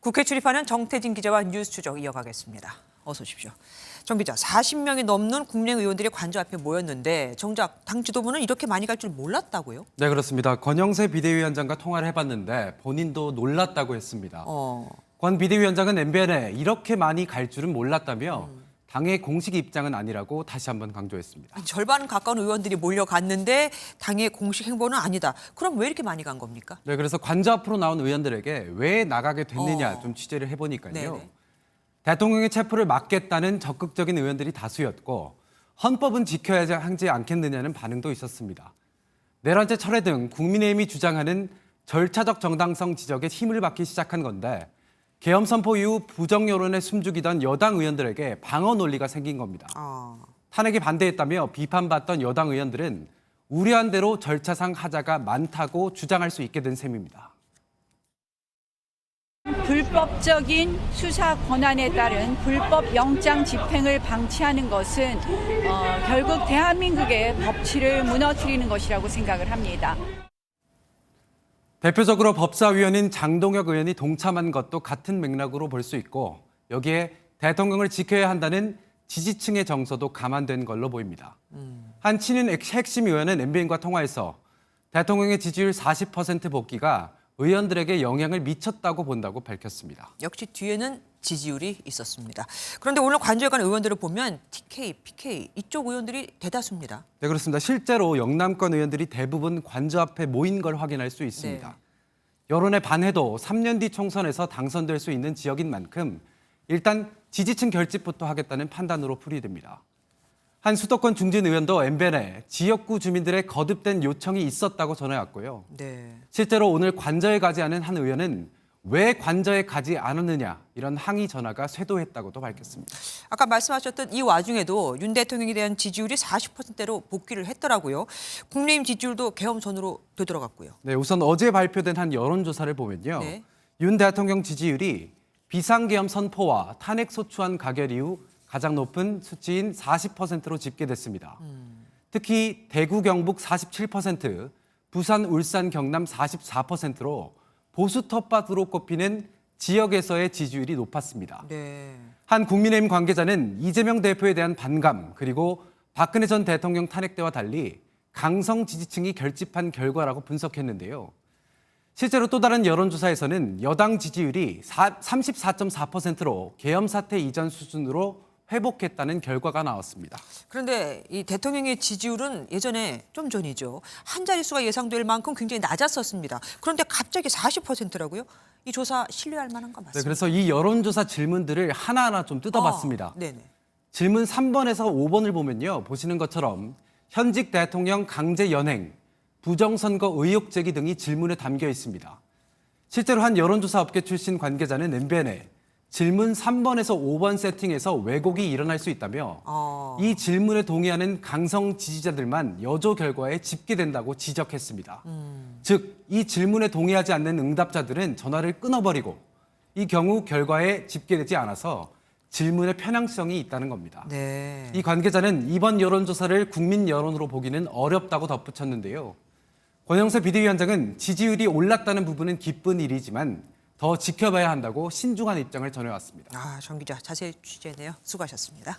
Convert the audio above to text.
국회 출입하는 정태진 기자와 뉴스 추적 이어가겠습니다. 어서 오십시오. 정 기자, 40명이 넘는 국민의힘 의원들이 관저 앞에 모였는데 정작 당 지도부는 이렇게 많이 갈 줄 몰랐다고요? 네, 그렇습니다. 권영세 비대위원장과 통화를 해봤는데 본인도 놀랐다고 했습니다. 권 비대위원장은 MBN에 이렇게 많이 갈 줄은 몰랐다며 당의 공식 입장은 아니라고 다시 한번 강조했습니다. 절반 가까운 의원들이 몰려갔는데 당의 공식 행보는 아니다. 그럼 왜 이렇게 많이 간 겁니까? 네, 그래서 관저 앞으로 나온 의원들에게 왜 나가게 됐느냐 좀 취재를 해보니까요. 네네. 대통령의 체포를 막겠다는 적극적인 의원들이 다수였고 헌법은 지켜야 하지 않겠느냐는 반응도 있었습니다. 내란죄 철회 등 국민의힘이 주장하는 절차적 정당성 지적에 힘을 받기 시작한 건데 계엄 선포 이후 부정 여론에 숨죽이던 여당 의원들에게 방어 논리가 생긴 겁니다. 탄핵에 반대했다며 비판받던 여당 의원들은 우려한 대로 절차상 하자가 많다고 주장할 수 있게 된 셈입니다. 불법적인 수사 권한에 따른 불법 영장 집행을 방치하는 것은 결국 대한민국의 법치를 무너뜨리는 것이라고 생각을 합니다. 대표적으로 법사위원인 장동혁 의원이 동참한 것도 같은 맥락으로 볼 수 있고 여기에 대통령을 지켜야 한다는 지지층의 정서도 감안된 걸로 보입니다. 한 친윤 핵심 의원은 MBN과 통화에서 대통령의 지지율 40% 복귀가 의원들에게 영향을 미쳤다고 본다고 밝혔습니다. 역시 뒤에는 지지율이 있었습니다. 그런데 오늘 관저에 간 의원들을 보면 TK, PK 이쪽 의원들이 대다수입니다. 네, 그렇습니다. 실제로 영남권 의원들이 대부분 관저 앞에 모인 걸 확인할 수 있습니다. 네. 여론에 반해도 3년 뒤 총선에서 당선될 수 있는 지역인 만큼 일단 지지층 결집부터 하겠다는 판단으로 풀이됩니다. 한 수도권 중진 의원도 MBN에 지역구 주민들의 거듭된 요청이 있었다고 전해왔고요. 네. 실제로 오늘 관저에 가지 않은 한 의원은 왜 관저에 가지 않았느냐 이런 항의 전화가 쇄도했다고도 밝혔습니다. 아까 말씀하셨던 이 와중에도 윤 대통령에 대한 지지율이 40%대로 복귀를 했더라고요. 국민의힘 지지율도 계엄 전으로 되돌아갔고요. 네, 우선 어제 발표된 한 여론조사를 보면요. 네. 윤 대통령 지지율이 비상계엄 선포와 탄핵 소추안 가결 이후 가장 높은 수치인 40%로 집계됐습니다. 특히 대구, 경북 47%, 부산, 울산, 경남 44%로 보수 텃밭으로 꼽히는 지역에서의 지지율이 높았습니다. 네. 한 국민의힘 관계자는 이재명 대표에 대한 반감 그리고 박근혜 전 대통령 탄핵 때와 달리 강성 지지층이 결집한 결과라고 분석했는데요. 실제로 또 다른 여론조사에서는 여당 지지율이 34.4%로 계엄 사태 이전 수준으로 회복했다는 결과가 나왔습니다. 그런데 이 대통령의 지지율은 예전에 좀 전이죠. 한 자릿수가 예상될 만큼 굉장히 낮았었습니다. 그런데 갑자기 40%라고요? 이 조사 신뢰할 만한 거 맞습니까? 네, 그래서 이 여론조사 질문들을 하나하나 좀 뜯어봤습니다. 네네. 질문 3번에서 5번을 보면요. 보시는 것처럼 현직 대통령 강제 연행, 부정선거 의혹 제기 등이 질문에 담겨 있습니다. 실제로 한 여론조사 업계 출신 관계자는 MBN에 질문 3번에서 5번 세팅에서 왜곡이 일어날 수 있다며 이 질문에 동의하는 강성 지지자들만 여조 결과에 집계된다고 지적했습니다. 즉, 이 질문에 동의하지 않는 응답자들은 전화를 끊어버리고 이 경우 결과에 집계되지 않아서 질문의 편향성이 있다는 겁니다. 네. 이 관계자는 이번 여론조사를 국민 여론으로 보기는 어렵다고 덧붙였는데요. 권영세 비대위원장은 지지율이 올랐다는 부분은 기쁜 일이지만 더 지켜봐야 한다고 신중한 입장을 전해왔습니다. 정 기자 자세히 취재네요. 수고하셨습니다.